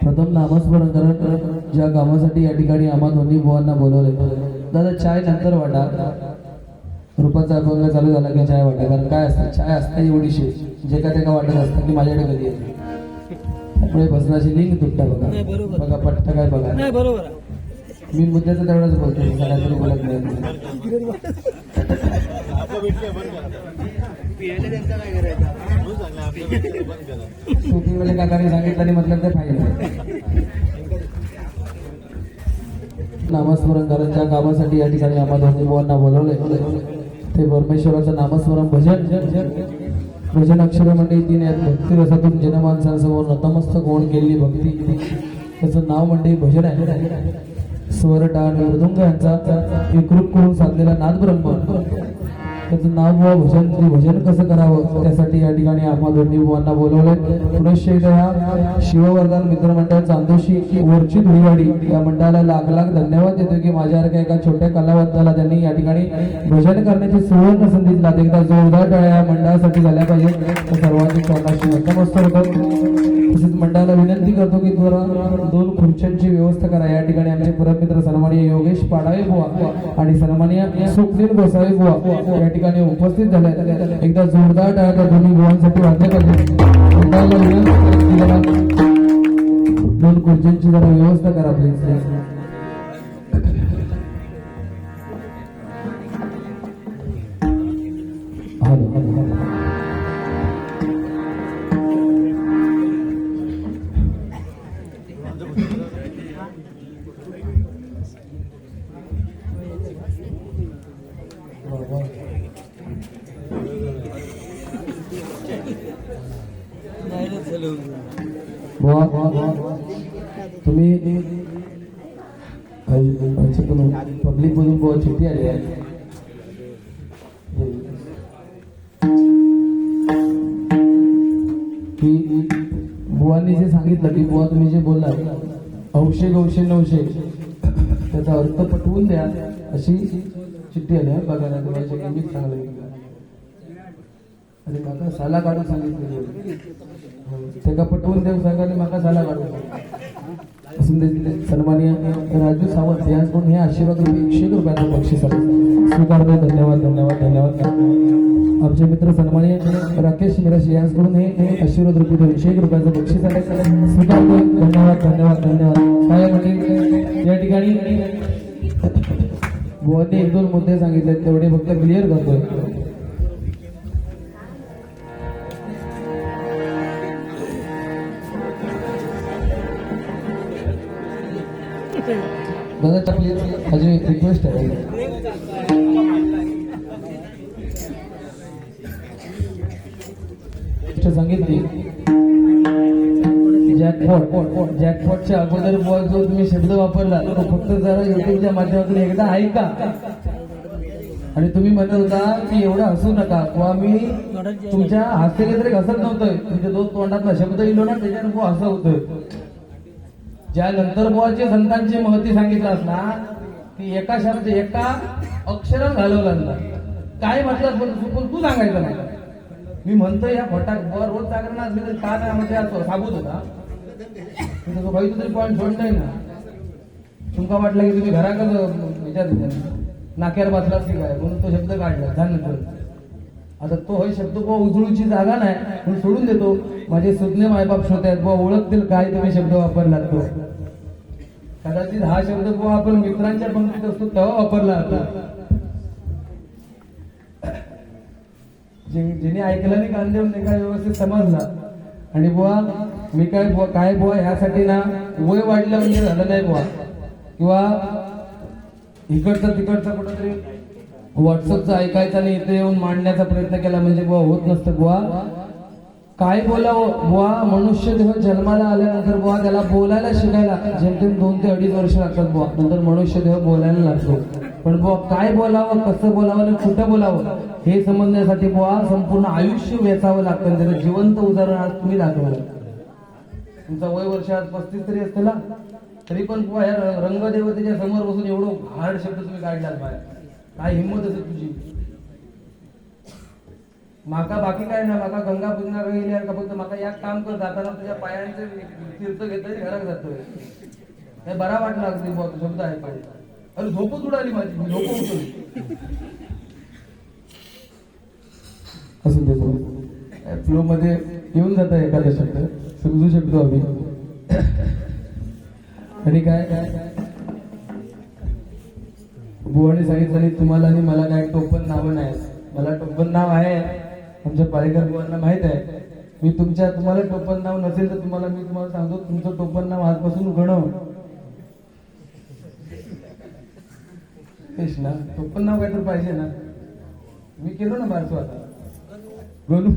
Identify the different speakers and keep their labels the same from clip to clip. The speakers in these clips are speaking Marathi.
Speaker 1: प्रथम नामस्मरण करत ज्या कामासाठी या ठिकाणी आम्हा दोन्ही बुवांना बोलवले. दादा चाय नंतर वाटा, रुपाचा अभंग चालू झाला की चाय वाटा. कारण काय असतं, चाय असते एवढीशी जे का ते का वाटत असतं की माझ्याकडे कधी येते. त्यामुळे भजनाची लिंक तुटता बघा बघा पट्ट काय बघा.
Speaker 2: नाही बरोबर
Speaker 1: मी मुद्द्याचं तेवढंच बोलतो, सगळ्यांकडे बोलत नाही. शूटिंगवाले काकाने सांगितलं आणि म्हटलं ते फाईल. नामस्मरण करायच्या कामासाठी या ठिकाणी आम्हा दोन्ही बुवांना बोलवले. ते परमेश्वराचं नामस्मरण भजन अक्षर म्हणजे तीन आहेत. भक्ती रसातून जनमानसांसमोर नतमस्तक होऊन केलेली भक्ती, त्याचं नाव म्हणजे भजन आहे. स्वर टाळ मृदुंग यांचा एकरूप करून साधलेला नाद ब्रह्म, त्याचं नाव व भजन. भजन कसं करावं त्यासाठी या ठिकाणी आम्हा दोन्ही बुवांना बोलवले. पुनश्च या शिववर्धन मित्र मंडळ चांदोशी वरची धुळीवाडी या मंडळाला लाख लाख धन्यवाद देतो की माझ्यासारख्या एका छोट्या कलावंताला त्यांनी या ठिकाणी भजन करण्याची सुवर्ण संधी दिला. एकदा जोरदार टाळ्या या मंडळासाठी झाल्या पाहिजे. सर्वांनी स्वतःशी नतमस्तक होतो. तसेच मंडळाला विनंती करतो की दोन खुर्च्यांची व्यवस्था करा. या ठिकाणी आमचे परममित्र सन्माननीय योगेश पाडावे बुवा आणि सन्माननीय स्वप्नील गोसावी बुवा या ठिकाणी उपस्थित झाले. एकदा जोरदार टाळ्या दोन्ही बुवांसाठी वाजल्या पाहिजे. दोन खुर्च्यांची जरा व्यवस्था करा प्लीज. तुम्ही पब्लिक मधून बहुत चिठ्ठी आली आहे की बुवांनी जे सांगितलं की बुवा तुम्ही जे बोलला औषध औषध नवशे त्याचा अर्थ पटवून द्या अशी चिठ्ठी आली आहे. बघा ना तुम्हाला इंग्लिश चांगलं आणि माका साला काढून सांगितलं त्याला पटवून देऊ सांगाने माका साला काढून सन्माननीय राजू सावंत यांकडून हे आशीर्वाद ₹100 रुपयाचं बक्षीस स्वीकारतो. धन्यवाद धन्यवाद धन्यवाद. आमचे मित्र सन्माननीय राकेश मिराश यांकडून हे आशीर्वाद ₹200 रुपयाचं बक्षीस आहे स्वीकारतो. धन्यवाद धन्यवाद धन्यवाद. काय म्हणजे या ठिकाणी बुवांनी 1-2 मुद्दे सांगितले तेवढे फक्त क्लिअर करतोय. दादा प्लीज माझी रिक्वेस्ट आहे सांगितली जॅकपॉटच्या अगोदर बुवा जो तुम्ही शब्द वापरला तो फक्त जरा युट्यूबच्या माध्यमातून एकदा ऐका. आणि तुम्ही म्हणत होता की एवढं हसू नका किंवा मी तुमच्या हास्यकेंद्रिक हसत नव्हतोय. तुमच्या 2 तोंडातला शब्द इलो ना त्याच्यानं बुवा हसं होतोय. ज्या नंतर बुवाचे संतांची महती सांगितलं असणार की एका शब्द एका अक्षरात घालवला काय म्हटलं तू सांगायचं नाही. मी म्हणतोय या फटाक बुवा रोज जागरण असली तरी का नाही म्हणजे साबूत होता भाई तरी पॉईंट सोड नाही ना. तुमका वाटलं की तुम्ही घराकडं विचार नाक्यावर बसलाच की काय म्हणून तो शब्द काढला झाल्यानंतर. आता तो होय शब्द बुवा उजळूची जागा नाही म्हणून सोडून देतो. माझे सुज्ञ मायबाप श्रोते आहेत बुवा ओळखतील काय तुम्ही शब्द वापरलात तो. कदाचित हा शब्द बुवा आपण मित्रांच्या पंक्तीत असतो तेव्हा वापरला होता. जिने ऐकलं नाही कान देऊन नाही काय व्यवस्थित समजला. आणि बुवा मी काय बुवा ह्यासाठी ना वय वाढलं म्हणजे झालं नाही बुवा किंवा इकडचं तिकडचं कुठंतरी व्हॉट्सअपचं ऐकायचं आणि इथे येऊन मांडण्याचा प्रयत्न केला म्हणजे बुवा होत नसतं. बुवा काय बोलावं बुवा, मनुष्य देह जन्माला आल्यानंतर बुवा त्याला बोलायला शिकायला जेमतेम 2 ते 2.5 वर्ष लागतात बुवा, नंतर मनुष्य देह बोलायला लागतो. पण बुवा काय बोलावं, कसं बोलावं आणि कुठं बोलावं हे समजण्यासाठी बुवा संपूर्ण आयुष्य वेचावं लागतं. त्याचं जिवंत उदाहरण आज तुम्ही दाखवलं. तुमचा वय वर्ष आज 35 तरी असतं ना, तरी पण बुवा ह्या रंगदेवतेच्या समोर बसून एवढं हार्ड शब्द तुम्ही काढलात बाहेर. काय हिंमत असेल तुझी. माका बाकी काय ना, माका गंगा पूजना गेली का फक्त माका या काम कर, जाताना तुझ्या पायांचे तीर्थ घेतलं घरात जातोय. हे बरा वाटला अगदी बुवा तो शब्द आहे. अरे झोपच उडाली माझी, मी झोप उठवली. असं देखो फ्लो मध्ये येऊन जात आहे एखादा शब्द, समजू शकतो आम्ही. आणि काय बुवाने सांगितलं तुम्हाला आणि मला काय टोपण नावं नाही. मला टोपण नाव आहे, आमच्या पालेकर बुवांना माहित आहे. मी तुम्हाला टोपण नाव नसेल तर मी तुम्हाला सांगतो, तुमचं टोपण नाव आजपासून गणव. तेच ना, टोपण नाव काय तर पाहिजे ना. मी केलो ना बारसो आता गणू.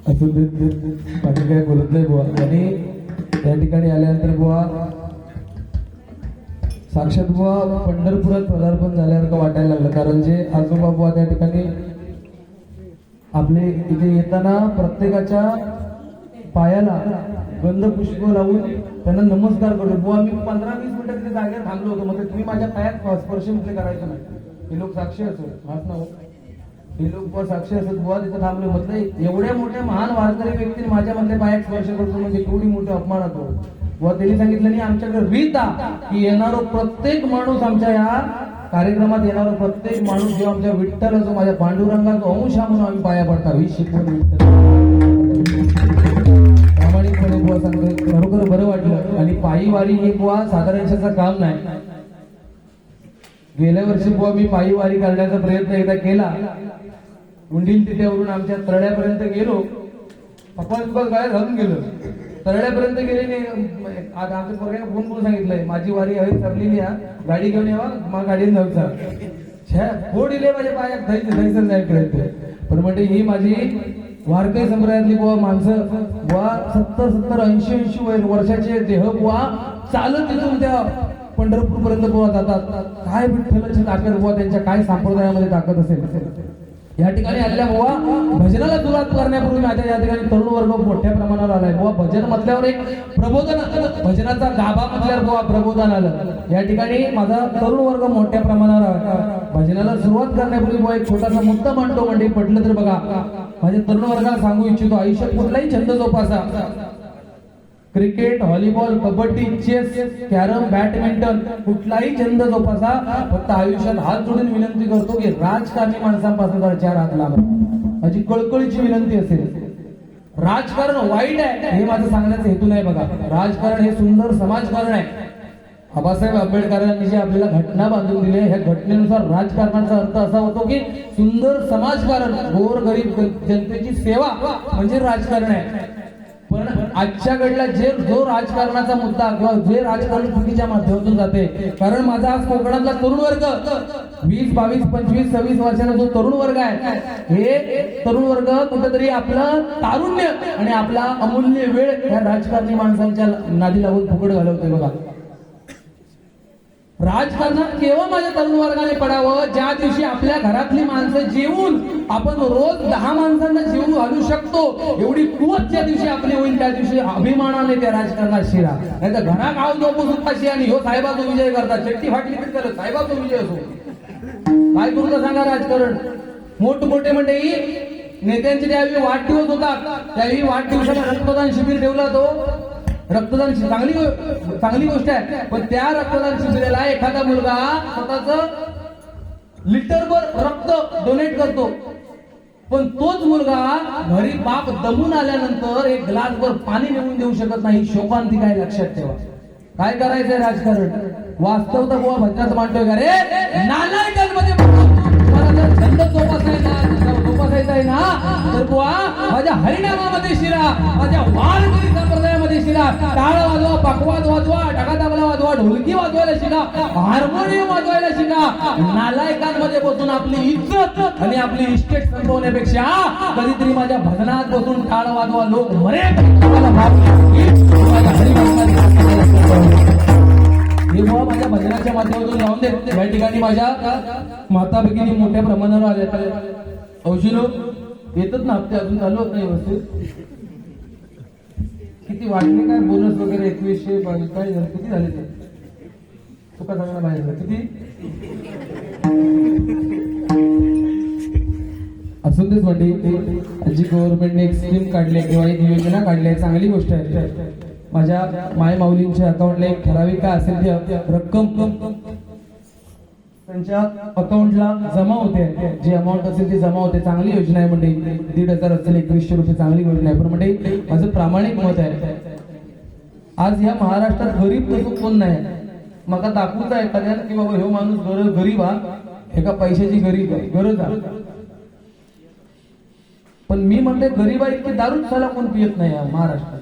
Speaker 1: असं बाकी काय बोलत नाही बुवा. आणि त्या ठिकाणी आल्यानंतर बुवा साक्षात बुवा पंढरपुरात पदार्पण झाल्यासारखं वाटायला लागलं. कारण जे आजोबा बुवा त्या ठिकाणी आपले इथे येताना प्रत्येकाच्या पायाला गंध पुष्प लावून त्यांना नमस्कार करतो. बुवा मी 15-20 मिनिटं तिथे जागेवर थांबलो होतो. म्हणजे तुम्ही माझ्या पायात स्पर्श म्हटले करायचं नाही. हे लोक साक्षी असत हाच ना, हे लोक बुवा साक्षी असत. बुवा तिथे थांबले म्हटलं एवढ्या मोठ्या महान वारकरी व्यक्तीने माझ्या मधल्या पायात स्पर्श करतो म्हणजे केवढी मोठा अपमान होतो. बुवा त्यांनी सांगितलं नाही आमच्याकडे रीत की येणारा प्रत्येक माणूस, आमच्या या कार्यक्रमात येणारा प्रत्येक माणूस जेव्हा आमच्या विठ्ठल असो, माझ्या पांडुरंगाचा अंश म्हणून आम्ही पाया पडता. ही शिकवण प्रामाणिकपणे बुवा सांगतो, खरोखर बरं वाटलं. आणि पायी वारी हे बुवा साधारणशाचं काम नाही. गेल्या वर्षी बुवा मी पायी वारी करण्याचा प्रयत्न एकदा केला. उंडील तिथेवरून आमच्या तळ्यापर्यंत गेलो. पप्पा काय घालून गेलो. तळ्यापर्यंत गेले. आता आमच्या पोरग्याने फोन करून सांगितलंय माझी वारी हवी ठरलेली आहे, गाडी घेऊन यावा. मग गाडीने नव्हता फोडिले माझ्या पायात धैसर जाईपर्यंत. पण म्हणजे ही माझी वारकरी संप्रदायातली बुवा माणसं बुवा 70-80 वर्षाचे देह बुवा चालत तिथून त्या पंढरपूर पर्यंत बुवा जातात. काय विठ्ठलाची ताकद बुवा, त्यांच्या काय संप्रदायामध्ये ताकद असेल. या ठिकाणी आलेल्या बुवा भजनाला सुरुवात करण्यापूर्वी माझ्या या ठिकाणी तरुण वर्ग मोठ्या प्रमाणावर आलाय. बुवा भजन म्हटल्यावर एक प्रबोधन, भजनाचा गाभा म्हटल्यावर बुवा प्रबोधन आलं. या ठिकाणी माझा तरुण वर्ग मोठ्या प्रमाणावर आहे. भजनाला सुरुवात करण्यापूर्वी बुवा एक छोटासा मुद्दा मांडतो. म्हणजे पटलं तर बघा, माझ्या तरुण वर्गाला सांगू इच्छितो, आयुष्यात कुठलाही छंद जोपासा. Cricket, volleyball, kabaddi, chess, carrom, badminton, कुठलाही छंद जोपासा. फक्त आयुष्यात हात जोडून विनंती करतो की राजकारणी माणसांपासून 4 हात लांब. माझी कळकळीची विनंती असेल. राजकारण वाईट आहे हे माझं सांगण्याचा हेतू नाही. बघा, राजकारण हे सुंदर समाजकारण आहे. बाबासाहेब आंबेडकरांनी जे आपल्याला घटना बांधून दिली, ह्या घटनेनुसार राजकारणाचा अर्थ असा होतो की सुंदर समाजकारण, गोरगरीब जनतेची सेवा म्हणजे राजकारण आहे. पण आजच्या घडला जो राजकारणाचा मुद्दा किंवा जे राजकारण चुकीच्या माध्यमातून जाते. कारण माझा आज कोकणातला तरुण वर्ग 20, 22, 25, 26 वर्षाचा जो तरुण वर्ग आहे, हे तरुण वर्ग कुठेतरी आपलं तारुण्य आणि आपला अमूल्य वेळ या राजकारणी माणसांच्या नादी लावून फुकट घालवते. बघा, राजकारणात केव्हा माझ्या तरुण वर्गाने पडावं, ज्या दिवशी आपल्या घरातली माणसं जेवून आपण रोज 10 माणसांना जेवून घालू शकतो एवढी कुवत ज्या दिवशी आपली होईल, त्या दिवशी अभिमानाने त्या राजकारणात शिरा. नाही तर घरा गाव झोपून सुद्धा शिरा. आणि ह्यो साहेबाचा विजय करतात, चट्टी फाटली तरी करत साहेबाचा विजय असो. काय करू का सांगा राजकारण. मोठमोठे मंडळी नेत्यांचे त्यावेळी वाढदिवस होतात, त्यावेळी वाढदिवसाला रक्तदान शिबिर ठेवला. तो रक्तदान चांगली गोष्ट आहे. पण त्या रक्तदान शिबिराला एखादा मुलगा स्वतःच लिटरभर रक्त डोनेट करतो. पण तोच मुलगा घरी बाप दमून आल्यानंतर एक ग्लासभर पाणी नेऊन देऊ शकत नाही. शोकांती काय लक्षात ठेवा. काय करायचंय राजकारण. वास्तव तर बुवा भजनाचं मांडतोय का रे. नालायकांमध्ये तुम्हाला जर छंद जोपासायचा आहे ना, तर बुवा माझ्या हरिनामामध्ये शिरा, माझ्या वारकरी संप्रदायामध्ये शिका, टाळ वाजवा, पकवाज वाजवा, ढगाताबला वाजवा, ढोलकी वाजवायला शिका, हार्मोनियम वाजवायला शिका. नालायकांमध्ये बसून आपली इज्जत आणि आपली इस्टेट संपवण्यापेक्षा कधीतरी माझ्या भजनात बसून टाळ वाजवा, लोक मरेल हे माझ्या भजनाच्या माध्यमातून लावून दे. या ठिकाणी माझ्या माता भगिनी मोठ्या प्रमाणावर आल्या. औषध येतच ना, हप्ते अजून चालू होत नाही व्यवस्थित. किती वाटले काय बोनस वगैरे 2100 काय किती झाले ते तुका सांगणार बाहेर किती असून तेच वाटते. जी गव्हर्नमेंटने एक स्कीम काढली किंवा एक योजना काढली आहे, चांगली गोष्ट आहे. माझ्या माय माऊलींच्या अकाउंटला एक ठराविक काय असेल ती रक्कम त्यांच्या अकाउंटला जमा होते. जी अमाऊंट असेल ती जमा होते. चांगली योजना आहे म्हणजे 1,500 असेल 2100 रुपये चांगली योजना आहे. पण म्हणजे माझं प्रामाणिक मत आहे, आज या महाराष्ट्रात गरीब तसं कोण नाही. मका दाखवूच आहे एखाद्याला की बाबा हे माणूस गरीब हा, एका पैशाची गरज आहे. पण मी म्हणते गरीब आहे की दारूच साला कोण पियत नाही महाराष्ट्रात.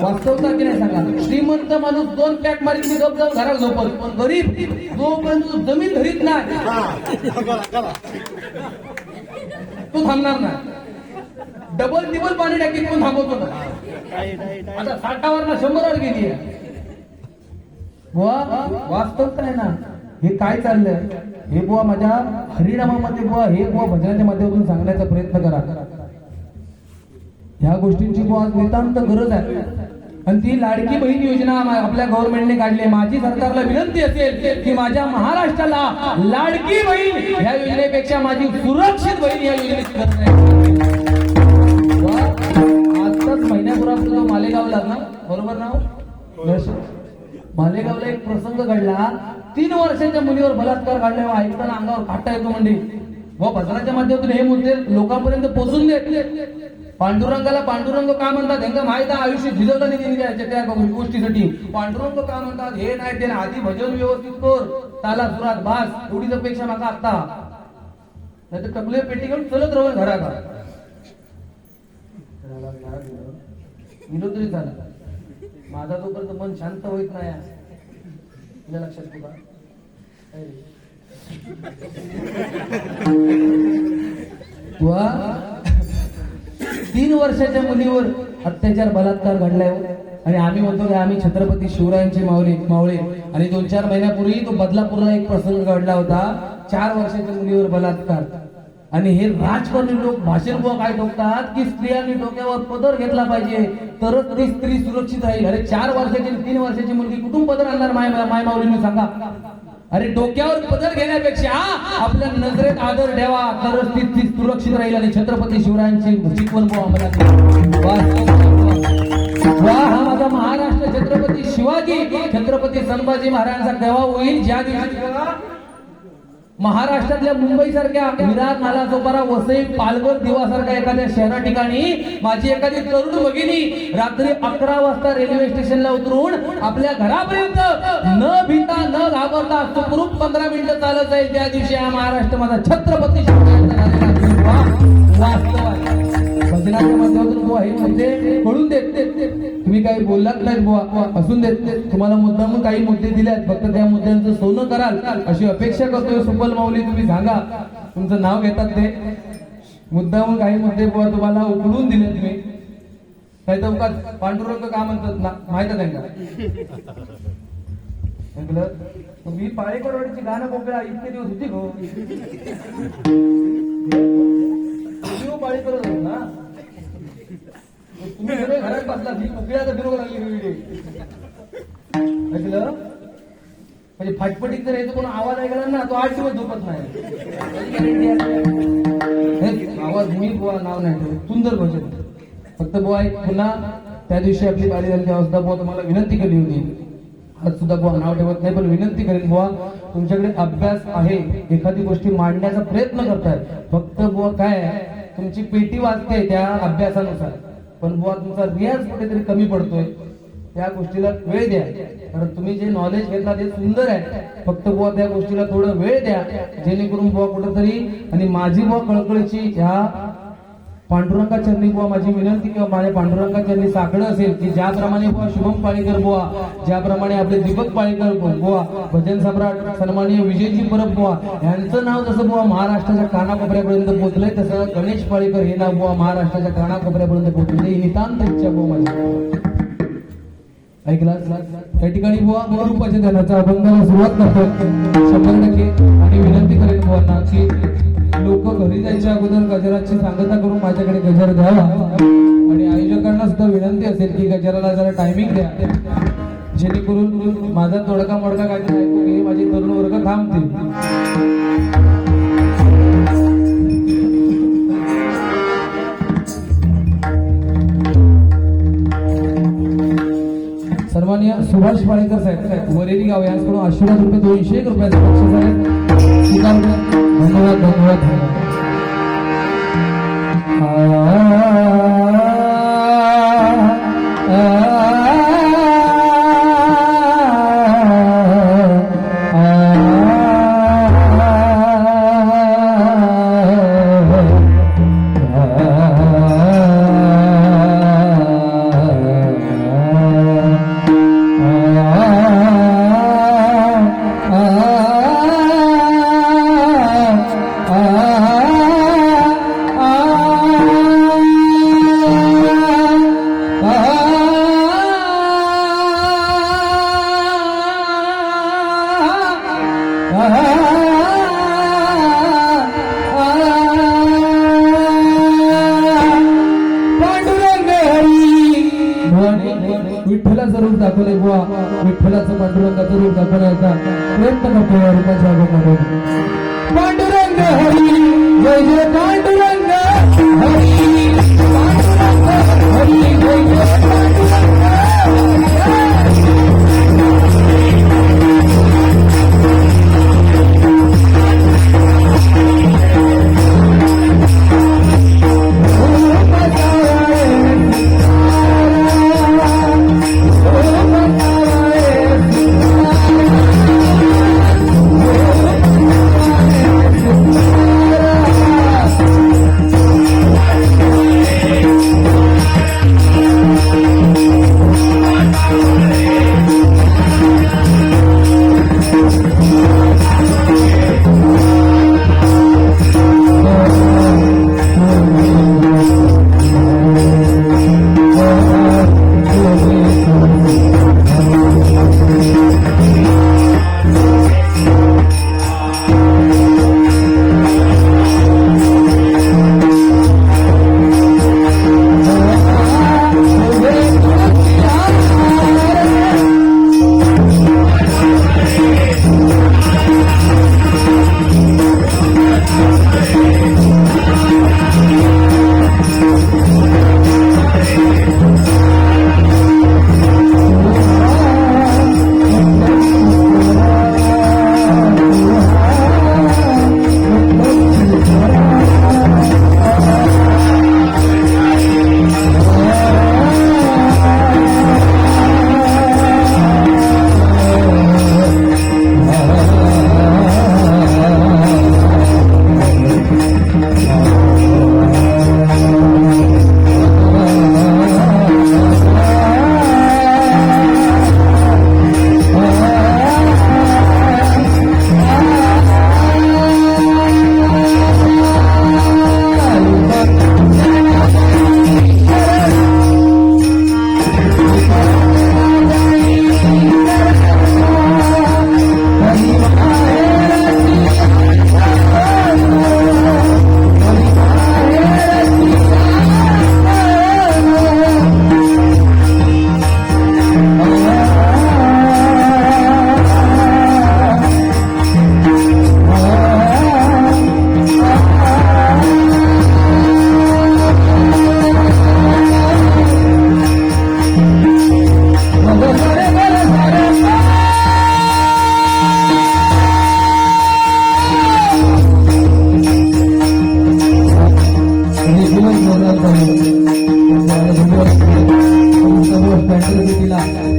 Speaker 1: वास्तवता की नाही सांगा. श्रीमंत माणूस 2 पॅक मारीत मी गप जाऊन घरात झोपत, पण गरीब जोपर्यंत जमीन धरीत नाही तो थांबणार नाही. डबल टिबल पाणी टाकीत पण थांबवतो ना. आता 60वर ना 100वर गेली आहे. वास्तवता आहे ना. हे काय चाललंय हे बुवा माझ्या हरिनामामध्ये बुवा हे बुवा भजनाच्या माध्यमातून सांगण्याचा प्रयत्न करा. ह्या गोष्टींची बुवा नितांत गरज आहे. आणि ती लाडकी बहीण योजना आपल्या गव्हर्नमेंटने काढली. माझी सरकारला विनंती असेल की माझ्या महाराष्ट्राला लाडकी बहीण ह्या योजनेपेक्षा माझी सुरक्षित बहीण या योजनेची गरज आहे. आजच महिन्याभरापूर्वी जो मालेगावला ना, बरोबर ना, मालेगावला एक प्रसंग घडला. 3 वर्षाच्या मुलीवर बलात्कार घडला. ऐकताना अंगावर काटा येतो. म्हणजे व भजनाच्या माध्यमातून हे मुद्दे लोकांपर्यंत पोहोचून देत. पांडुरंगाला पांडुरंग का म्हणतात त्यांना माहित आहे. आयुष्य झिजवलं नाही त्या गोष्टीसाठी. पांडुरंग का म्हणतात हे नाही ते आधी भजन व्यवस्थित कर, ताला सुरात भास, एवढीच अपेक्षा मागा आता. नाही तर टकले पेटी घेऊन चलत राहून घरात विरोधी झाला. माझा तोपर्यंत मन शांत होत नाही. तुझ्या लक्षात तुला 3 वर्षाच्या मुलीवर अत्याचार बलात्कार घडलाय. आणि आम्ही म्हणतो की आम्ही छत्रपती शिवरायांचे मावळे. आणि 2-4 महिन्यापूर्वी तो बदलापूरला एक प्रसंग घडला होता. 4 वर्षाच्या मुलीवर बलात्कार. आणि हे राजकारणी लोक भाषण काय ठोकतात की स्त्रियांनी डोक्यावर पदर घेतला पाहिजे तरच ती स्त्री सुरक्षित राहील. अरे 4 वर्षाची 3 वर्षाची मुलगी कुठून पदर आणणार माय माऊलींनी सांगा. अरे डोक्यावर पदर घेण्यापेक्षा आपल्या नजरेत आदर ठेवा तरच ती सुरक्षित राहील. आणि छत्रपती शिवरायांची शिकवण हा माझा महाराष्ट्र छत्रपती शिवाजी छत्रपती संभाजी महाराजांचा केव्हा होईल ज्या दिवशी महाराष्ट्रातल्या मुंबई सारख्या विरार, नालासोपारा, वसई, पालघर, दिवासारख्या एखाद्या शहरा ठिकाणी माझी एखादी तरुण भगिनी रात्री 11 वाजता रेल्वे स्टेशनला उतरून आपल्या घरापर्यंत न भीता न घाबरता सुखरूप 15 मिनिटं चालत जाईल. त्या दिवशी हा महाराष्ट्र माझा छत्रपती भजनाच्या माध्यमातून बुवा हे म्हणजे कळून देत. तुम्ही काही बोललात नाही बुवा असून देत. तुम्हाला मुद्दाम काही मुद्दे दिलेत, फक्त त्या मुद्द्यांचं सोनं कराल अशी अपेक्षा करतोय. सुपल माऊली तुम्ही सांगा, तुमचं नाव घेतात ते मुद्दाम काही मुद्दे बुवा तुम्हाला उकडून दिले. तुम्ही काही चौकात पांडुरंग का म्हणतात ना माहित आहे का? मी पाळेकरवाडीची गाणं बोकळा इतके दिवस होती गो पाळेकर ना तुम्ही सगळे घरात बसला ही उकळ्याचा फिरवू लागली ऐकलं. म्हणजे फाटपटीत जर याचा कोण आवाज ऐकला ना तो 8 दिवस झोपत नाही. आवाज मी बुवा नाव नाही सुंदर भजन फक्त बुवा एक पुन्हा त्या दिवशी आपली बारी झाली अवस्था बुवा तुम्हाला विनंती केली होती. आज सुद्धा बुवा नाव ठेवत नाही पण विनंती करेन बुवा तुमच्याकडे अभ्यास आहे, एखादी गोष्टी मांडण्याचा प्रयत्न करताय. फक्त बुवा काय तुमची पेटी वाजते त्या अभ्यासानुसार, पण बुवा तुमचा रियाज कुठेतरी कमी पडतोय. त्या गोष्टीला वेळ द्या. कारण तुम्ही जे नॉलेज घेतला ते सुंदर आहे, फक्त बुवा त्या गोष्टीला थोडं वेळ द्या जेणेकरून बुवा कुठेतरी. आणि माझी बुवा कळकळीची ह्या पांडुरंगा चरणी बुवा माझी विनंती किंवा माझ्या पांडुरंगा चरणी साकडं असेल की ज्याप्रमाणे बुवा शुभम पाळेकर बुवा, ज्याप्रमाणे आपले दीपक पाळेकर बुवा, भजन सम्राट सन्माननीय विजयजी परब बुवा यांचं नाव जसं बुवा महाराष्ट्राच्या कानाकोपऱ्यापर्यंत पोहोचलंय, तसं गणेश पाळेकर हे नाव बुवा महाराष्ट्राच्या कानाकोपऱ्यापर्यंत पोहोचले. ही नितांत इच्छा बुवा माझी. ऐकला त्या ठिकाणी बुवा गुरुरूपाच्या ध्यानाचा अभंगाला सुरुवात करतो 100%. आणि विनंती करेन बुवांना की लोक घरी जायच्या अगोदर गजराची सांगता करून माझ्याकडे गजर द्यावा. आणि आयोजकांना सुद्धा विनंती असेल की गजराला जरा टायमिंग द्या, जेणेकरून माझा तोडका मोडका काहीतरी ऐकू घे, माझे तरुण वर्ग थांबतील. सन्माननीय सुभाष पाळेकर साहेब वरेरी गाव यांच्याकडून आशीर्वाद रुपये 201 रुपयाचे बक्षीस आहे. स्वीकार करा. धन्यवाद धन्यवाद धन्यवाद. विठ्ठलाचं रूप दाखवले बुवा, विठ्ठलाचं पांडुरंगाचं रूप दाखवण्याचा प्रयत्न करतो रूपाच्या अगोदर. पांडुरंग हरी जय जय पांडुरंग हरी, पांडुरंग हरी जय जय पांडुरंग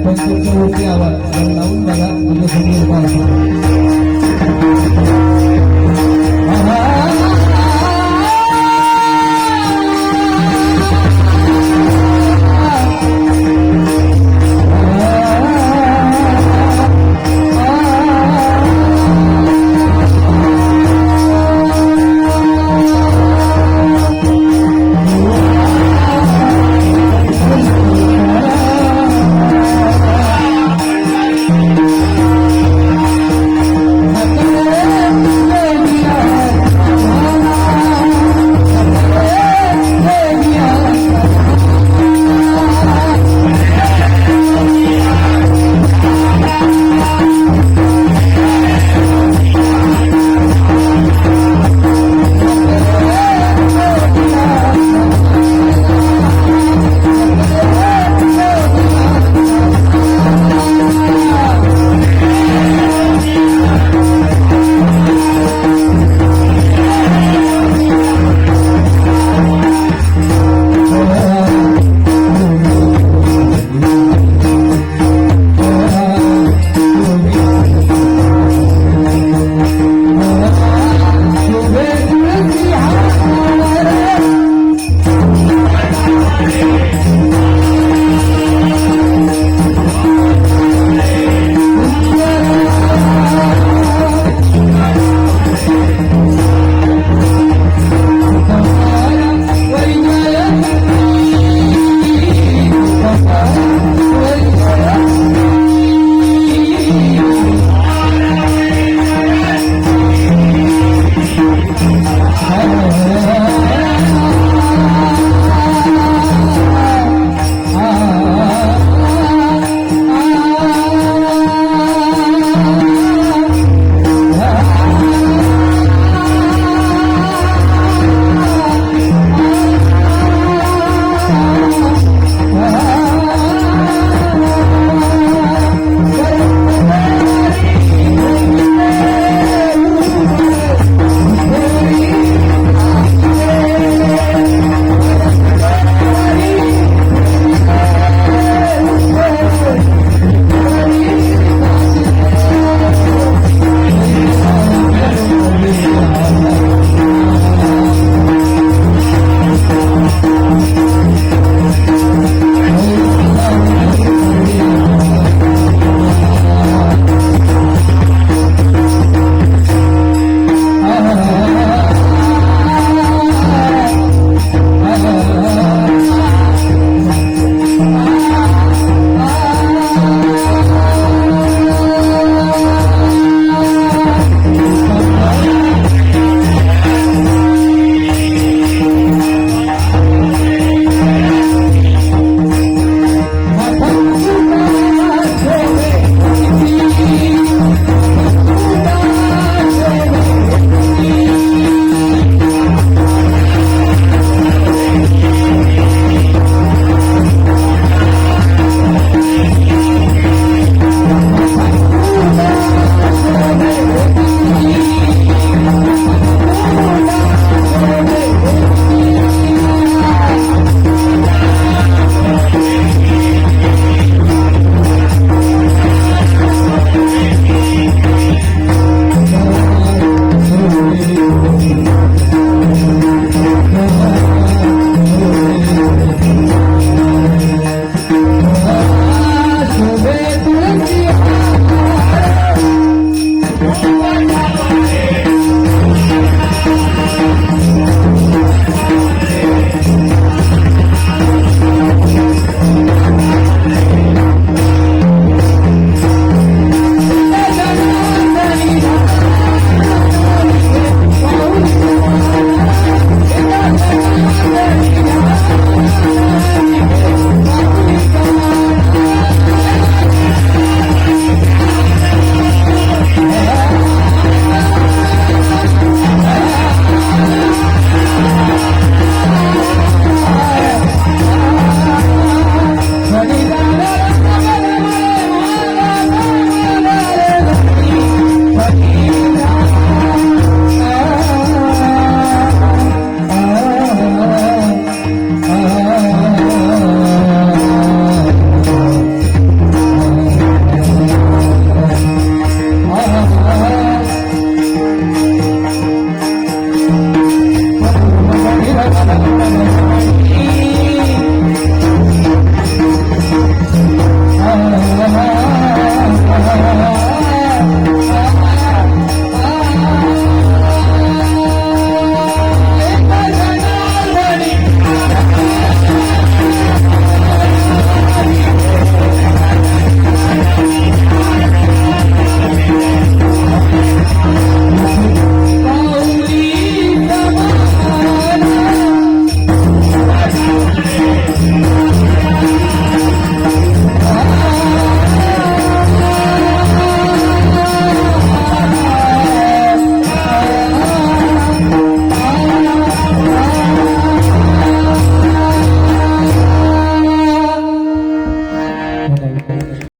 Speaker 1: पंचवटी आवाज लावून बघा.